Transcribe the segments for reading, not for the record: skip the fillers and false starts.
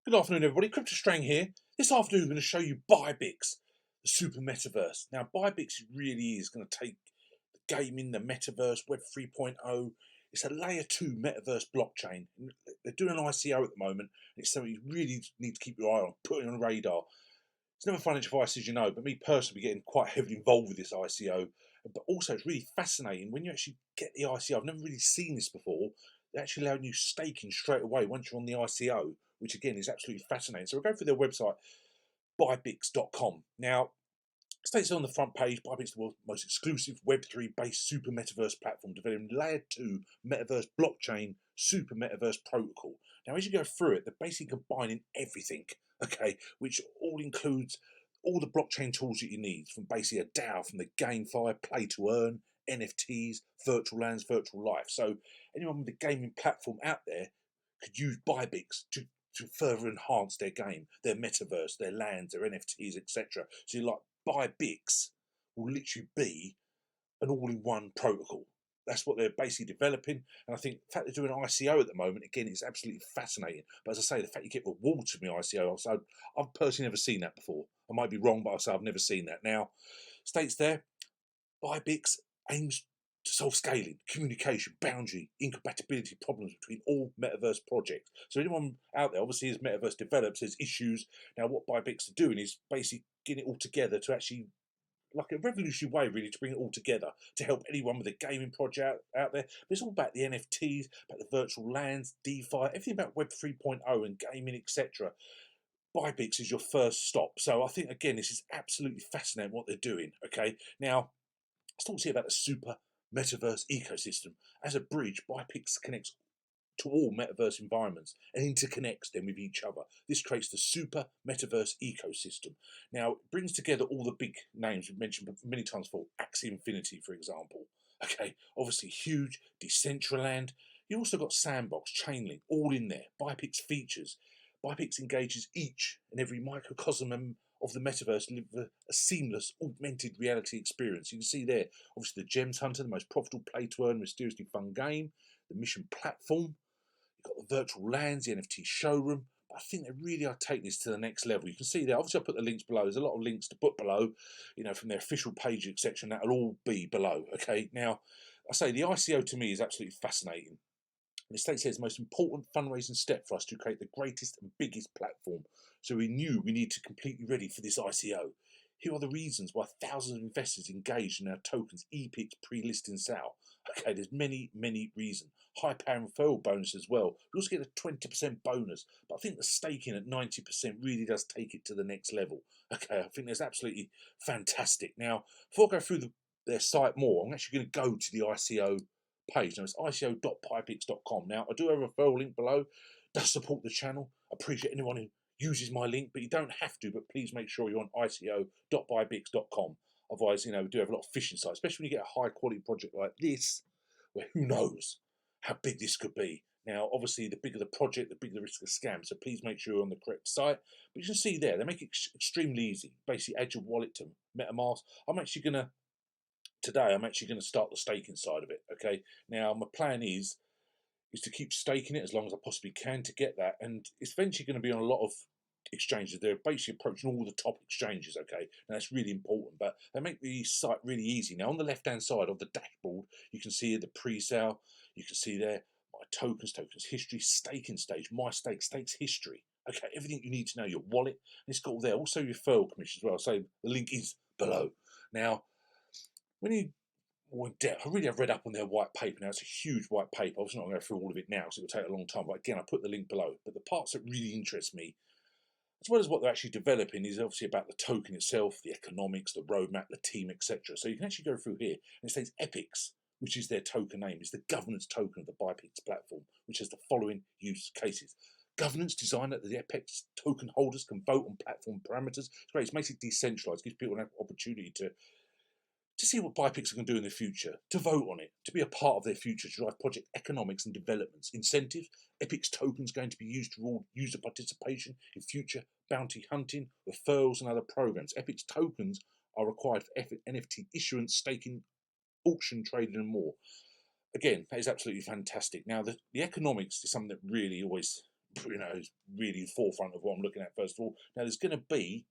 Good afternoon, everybody. CryptoStrang here. This afternoon, I'm going to show you Byepix, the super metaverse. Now, Byepix really is going to take the gaming, the metaverse, Web 3.0. It's a layer 2 metaverse blockchain. They're doing an ICO at the moment. It's something you really need to keep your eye on, put it on radar. It's never financial advice, as you know, but me personally, getting quite heavily involved with this ICO. But also, it's really fascinating when you actually get the ICO. I've never really seen this before. They actually allow you staking straight away once you're on the ICO, which again is absolutely fascinating. So we'll go through their website, Byepix.com. Now, it states on the front page, Byepix is the world's most exclusive Web3 based super metaverse platform, developing layer 2 metaverse blockchain super metaverse protocol. Now, as you go through it, they're basically combining everything, okay, which all includes all the blockchain tools that you need, from basically a DAO, from the GameFi, play to earn, NFTs, virtual lands, virtual life. So anyone with a gaming platform out there could use Byepix to further enhance their game, their metaverse, their lands, their NFTs, etc. So like Byepix will literally be an all-in-one protocol. That's what they're basically developing, and I think the fact they're doing an ICO at the moment, again, it's absolutely fascinating. But as I say, the fact you get rewards from the ICO, so I've personally never seen that before. I might be wrong, but I'll say I've never seen that. Now, states there, Byepix aims to solve scaling, communication, boundary, incompatibility problems between all metaverse projects. So anyone out there, obviously as metaverse develops, there's issues. Now what Byepix are doing is basically getting it all together to actually, like a revolutionary way really, to bring it all together to help anyone with a gaming project out there. But it's all about the NFTs, about the virtual lands, DeFi, everything about Web 3.0 and gaming, etc. Byepix is your first stop. So I think, again, this is absolutely fascinating what they're doing. Okay, now let's talk to you about the super metaverse ecosystem. As a bridge, Byepix connects to all metaverse environments and interconnects them with each other. This creates the super metaverse ecosystem. Now, it brings together all the big names we've mentioned many times before. Axie Infinity, for example. Okay, obviously huge, Decentraland. You also got Sandbox, Chainlink, all in there. Byepix features. Byepix engages each and every microcosm of the metaverse to live a seamless augmented reality experience. You can see there, obviously, the Gems Hunter, the most profitable play to earn, mysteriously fun game, the mission platform. You've got the virtual lands, the NFT showroom. But I think they really are taking this to the next level. You can see there, obviously, I put the links below. There's a lot of links to put below, you know, from their official page section. That'll all be below. Okay, now I say the ICO to me is absolutely fascinating. The state says the most important fundraising step for us to create the greatest and biggest platform. So we knew we need to completely ready for this ICO. Here are the reasons why thousands of investors engaged in our tokens Epix pre-listing sale. Okay, there's many reasons. High power referral bonus as well. We also get a 20% bonus, but I think the staking at 90% really does take it to the next level. Okay, I think that's absolutely fantastic. Now, before I go through their site more, I'm actually going to go to the ICO page. Now it's ico.byepix.com. Now I do have a referral link below. Does support the channel. I appreciate anyone who uses my link, but you don't have to. But please make sure you're on ico.byepix.com. Otherwise, you know, we do have a lot of phishing sites, especially when you get a high quality project like this, where who knows how big this could be. Now, obviously, the bigger the project, the bigger the risk of scam. So please make sure you're on the correct site. But you can see there, they make it extremely easy. Basically, add your wallet to MetaMask. Today I'm actually going to start the staking side of it. Okay, now my plan is to keep staking it as long as I possibly can to get that, and it's eventually going to be on a lot of exchanges. They're basically approaching all the top exchanges. Okay, and that's really important, but they make the site really easy. Now on the left hand side of the dashboard, you can see the pre-sale. You can see there my tokens history, staking stage, my stakes history. Okay, everything you need to know, your wallet, and it's got all there. Also your referral commission as well. So the link is below. Now, when you more in depth, I really have read up on their white paper. Now it's a huge white paper. I was not going to go through all of it now because it will take a long time. But again, I put the link below. But the parts that really interest me, as well as what they're actually developing, is obviously about the token itself, the economics, the roadmap, the team, etc. So you can actually go through here, and it says Epix, which is their token name, is the governance token of the Byepix platform, which has the following use cases. Governance design that the Epix token holders can vote on platform parameters. It's great. It makes it decentralized, gives people an opportunity to see what Byepix are going to do in the future, to vote on it, to be a part of their future, to drive project economics and developments. Incentive, Epix tokens going to be used to reward user participation in future bounty hunting, referrals and other programs. Epix tokens are required for NFT issuance, staking, auction, trading and more. Again, that is absolutely fantastic. Now, the economics is something that really always is really the forefront of what I'm looking at first of all. Now there's going to be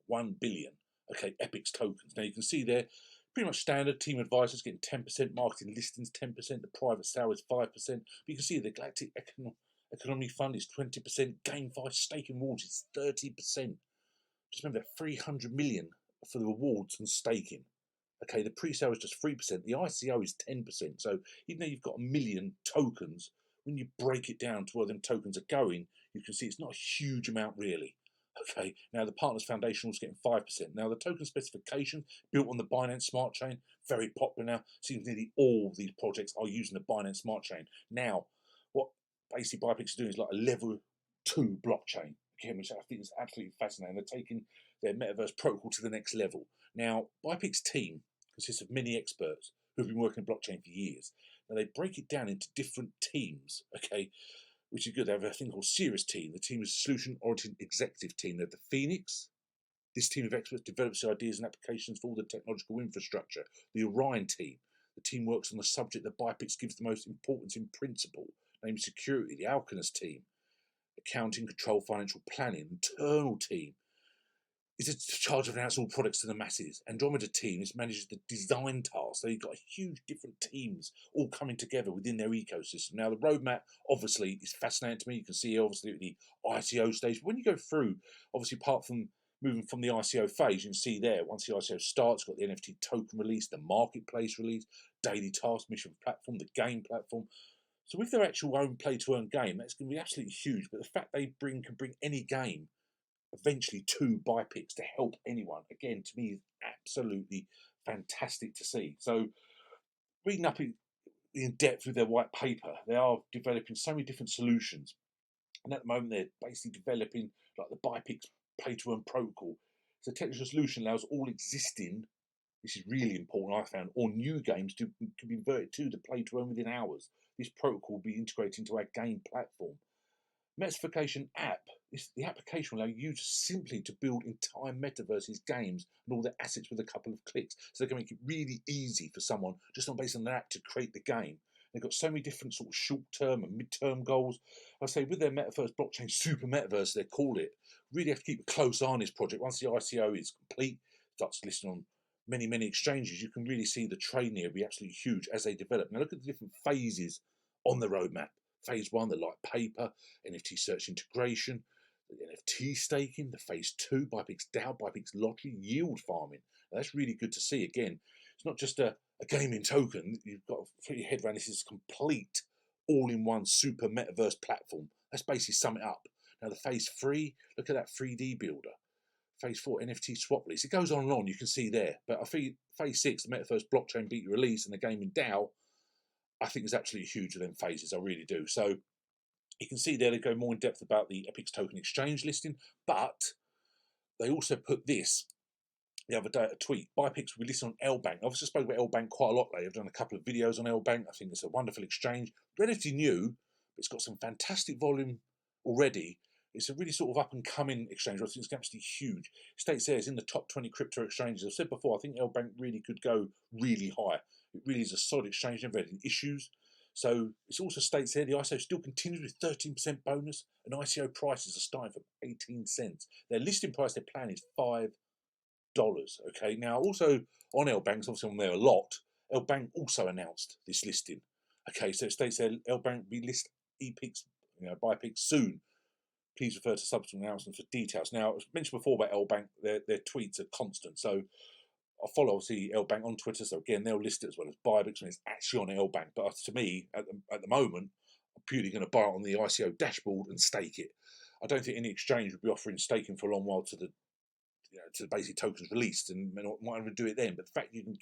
1 billion, okay, Epix tokens. Now you can see there, pretty much standard. Team advisors getting 10%, marketing listings 10%, the private sale is 5%. But you can see the Galactic Economy Fund is 20%, GameFi staking rewards is 30%. Just remember that 300 million for the rewards and staking. Okay, the pre-sale is just 3%. The ICO is 10%. So even though you've got 1 million tokens, when you break it down to where them tokens are going, you can see it's not a huge amount really. Okay, now the Partners Foundation was getting 5%. Now the token specification built on the Binance Smart Chain, very popular now. Seems nearly all these projects are using the Binance Smart Chain. Now, what basically Byepix is doing is like a level 2 blockchain, again, which I think is absolutely fascinating. They're taking their metaverse protocol to the next level. Now, Byepix team consists of many experts who've been working in blockchain for years. Now they break it down into different teams, okay, which is good. They have a thing called Cirrus team. The team is a solution-oriented executive team. They have the Phoenix. This team of experts develops the ideas and applications for all the technological infrastructure. The Orion team. The team works on the subject that Byepix gives the most importance in principle, namely security. The Alchemist team. Accounting, control, financial planning. Internal team is in charge of announcing all products to the masses. Andromeda team manages the design tasks. So you've got huge different teams all coming together within their ecosystem. Now the roadmap obviously is fascinating to me. You can see obviously the ICO stage. But when you go through, obviously apart from moving from the ICO phase, you can see there, once the ICO starts, got the NFT token release, the marketplace release, daily task mission platform, the game platform. So with their actual own play-to-earn game, that's going to be absolutely huge. But the fact they can bring any game eventually to Byepix to help anyone, again, to me is absolutely fantastic to see. So reading up in depth with their white paper, they are developing so many different solutions, and at the moment they're basically developing like the Byepix play-to-earn protocol. So technical solution allows all existing, this is really important I found, all new games can be converted to the play-to-earn within hours. This protocol will be integrated into our game platform. Metafication app. The application will allow users simply to build entire metaverses, games, and all their assets with a couple of clicks. So they can make it really easy for someone, just on based on that, to create the game. They've got so many different sort of short-term and mid-term goals. I say with their metaverse blockchain, super-metaverse, they call it, really have to keep a close eye on this project. Once the ICO is complete, starts listing on many, many exchanges, you can really see the trading here be absolutely huge as they develop. Now look at the different phases on the roadmap. Phase 1, the light paper, NFT search integration, the NFT staking, the phase 2, Byepix DAO, Byepix lottery, yield farming. Now, that's really good to see. Again, it's not just a gaming token. You've got to put your head around this is complete all-in-one super metaverse platform. Let's basically sum it up. Now the phase 3, look at that 3D builder. Phase 4, NFT swap release. It goes on and on, you can see there. But I think phase 6, the metaverse blockchain beta release and the gaming DAO, I think is absolutely huge of them phases. I really do. So you can see there they go more in depth about the Epix token exchange listing, but they also put this the other day, a tweet. Byepix will be listed on L-Bank. I've also spoken about L-Bank quite a lot lately. I've done a couple of videos on L-Bank. I think it's a wonderful exchange, relatively new, but it's got some fantastic volume already. It's a really sort of up and coming exchange. I think it's absolutely huge. It states there it's in the top 20 crypto exchanges. I've said before, I think L-Bank really could go really high. It really is a solid exchange, never had any issues. So it also states here the ICO still continues with 13% bonus, and ICO prices are starting from 18 cents. Their listing price, their plan is $5. Okay, now also on L-Bank, obviously on there a lot, L-Bank also announced this listing. Okay, so it states there L-Bank will be list Epix, Byepix soon. Please refer to subsequent announcements for details. Now, as mentioned before about L-Bank, their tweets are constant. So I follow obviously L-Bank on Twitter. So again, they'll list it as well as Byepix when it's actually on L-Bank. But to me, at the moment, I'm purely going to buy it on the ICO dashboard and stake it. I don't think any exchange would be offering staking for a long while to the to the basic tokens released, and might even do it then. But the fact you can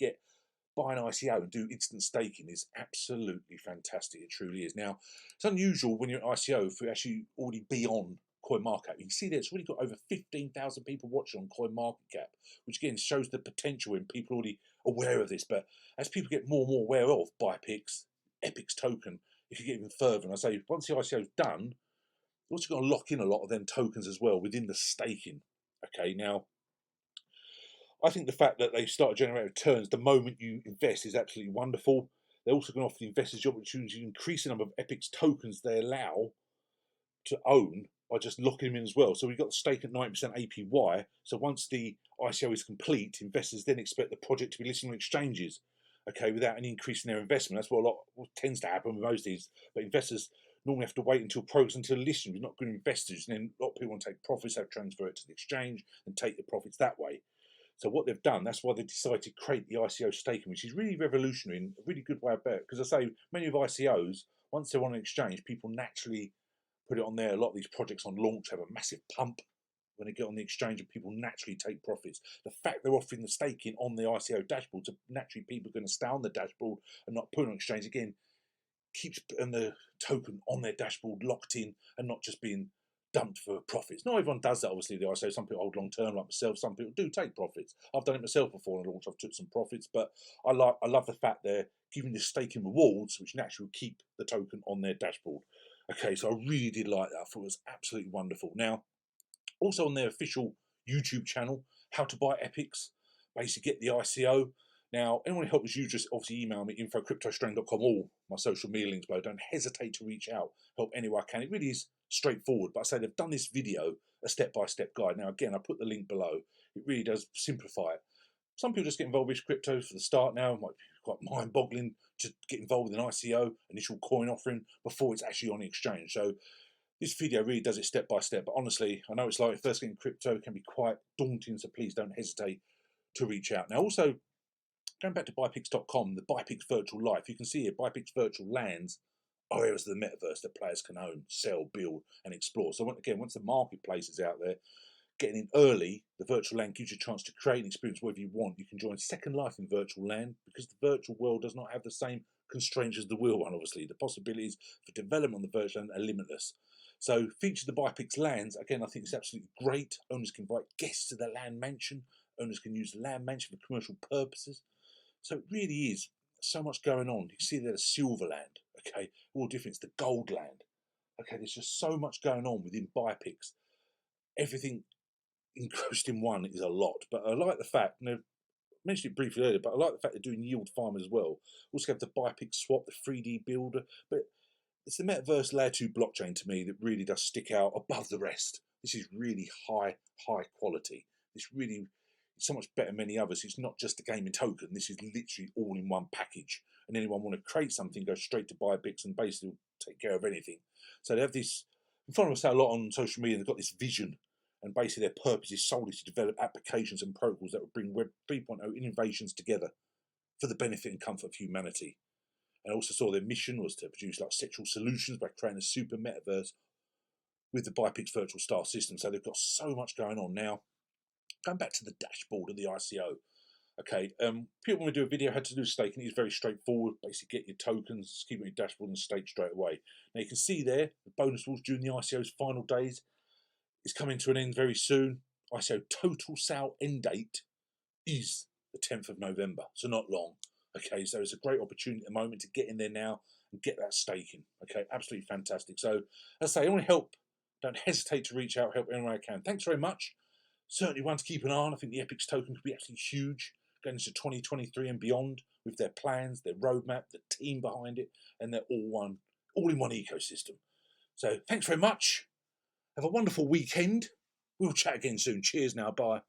buy an ICO and do instant staking is absolutely fantastic. It truly is. Now, it's unusual when you're at ICO for actually already be on CoinMarketCap. You can see that it's already got over 15,000 people watching on CoinMarketCap, which again shows the potential in people already aware of this. But as people get more and more aware of Byepix, Epix token, if you get even further, and I say once the ICO is done, you're also got to lock in a lot of them tokens as well within the staking. Okay, now I think the fact that they start generating returns the moment you invest is absolutely wonderful. They're also going to offer the investors the opportunity to increase the number of Epix tokens they allow to own by just locking them in as well. So we've got the stake at 90% APY. So once the ICO is complete, investors then expect the project to be listed on exchanges, okay, without any increase in their investment. That's what tends to happen with most of these. But investors normally have to wait until progress until listing. We're not good investors. And then a lot of people want to take profits, have to transfer it to the exchange and take the profits that way. So what they've done, that's why they decided to create the ICO staking, which is really revolutionary and a really good way about it. Because I say many of ICOs, once they're on an exchange, people naturally put it on there. A lot of these projects on launch have a massive pump when they get on the exchange, and people naturally take profits. The fact they're offering the staking on the ICO dashboard, so naturally people are going to stay on the dashboard and not put it on exchange again, keeps putting the token on their dashboard locked in and not just being dumped for profits. Not everyone does that, obviously. The ICO, some people hold long term like myself, some people do take profits. I've done it myself before on a launch. I've took some profits, but I love the fact they're giving the staking rewards, which naturally will keep the token on their dashboard. Okay, so I really did like that. I thought it was absolutely wonderful. Now, also on their official YouTube channel, How to Buy Epix, basically get the ICO. Now, anyone who helps you, just obviously email me, info@cryptostrang.com, all my social media links below. Don't hesitate to reach out, help any way I can. It really is straightforward, but I say they've done this video, a step-by-step guide. Now, again, I put the link below. It really does simplify it. Some people just get involved with crypto for the start now. It might be quite mind-boggling to get involved with an ICO, initial coin offering, before it's actually on the exchange. So this video really does it step by step. But honestly, I know it's like first getting crypto can be quite daunting, so please don't hesitate to reach out. Now, also, going back to Byepix.com, the Byepix Virtual Life, you can see here Byepix Virtual Lands are areas of the metaverse that players can own, sell, build, and explore. So again, once the marketplace is out there, getting in early, the virtual land gives you a chance to create and experience whatever you want. You can join Second Life in virtual land because the virtual world does not have the same constraints as the real one, obviously. The possibilities for development on the virtual land are limitless. So feature the Byepix lands, again, I think it's absolutely great. Owners can invite guests to the land mansion. Owners can use the land mansion for commercial purposes. So it really is so much going on. You can see there's silver land, okay, all different. It's the gold land. Okay, there's just so much going on within Byepix. Everything engrossed in one is a lot, but I like the fact, and I mentioned it briefly earlier, but I like the fact they're doing yield farmers as well. Also have the Byepix swap, the 3D builder, but it's the metaverse layer 2 blockchain to me that really does stick out above the rest. This is really high quality. This really is so much better than many others. It's not just a gaming token. This is literally all in one package. And anyone want to create something, go straight to Byepix and basically take care of anything. So they have this, in front of us a lot on social media, they've got this vision. And basically their purpose is solely to develop applications and protocols that will bring Web 3.0 innovations together for the benefit and comfort of humanity. And I also saw their mission was to produce like sexual solutions by creating a super metaverse with the Byepix virtual star system. So they've got so much going on now. Going back to the dashboard of the ICO. Okay, people want to do a video how to do staking. It's very straightforward. Basically get your tokens, keep it on your dashboard and stake straight away. Now you can see there, the bonus rules during the ICO's final days is coming to an end very soon. ICO total sale end date is the 10th of November, so not long. Okay, so it's a great opportunity at the moment to get in there now and get that staking. Okay, absolutely fantastic. So, as I say, I want to help. Don't hesitate to reach out, help anyone I can. Thanks very much. Certainly one to keep an eye on. I think the Epix token could be absolutely huge going into 2023 and beyond with their plans, their roadmap, the team behind it, and their all-in-one ecosystem. So, thanks very much. Have a wonderful weekend. We'll chat again soon. Cheers now. Bye.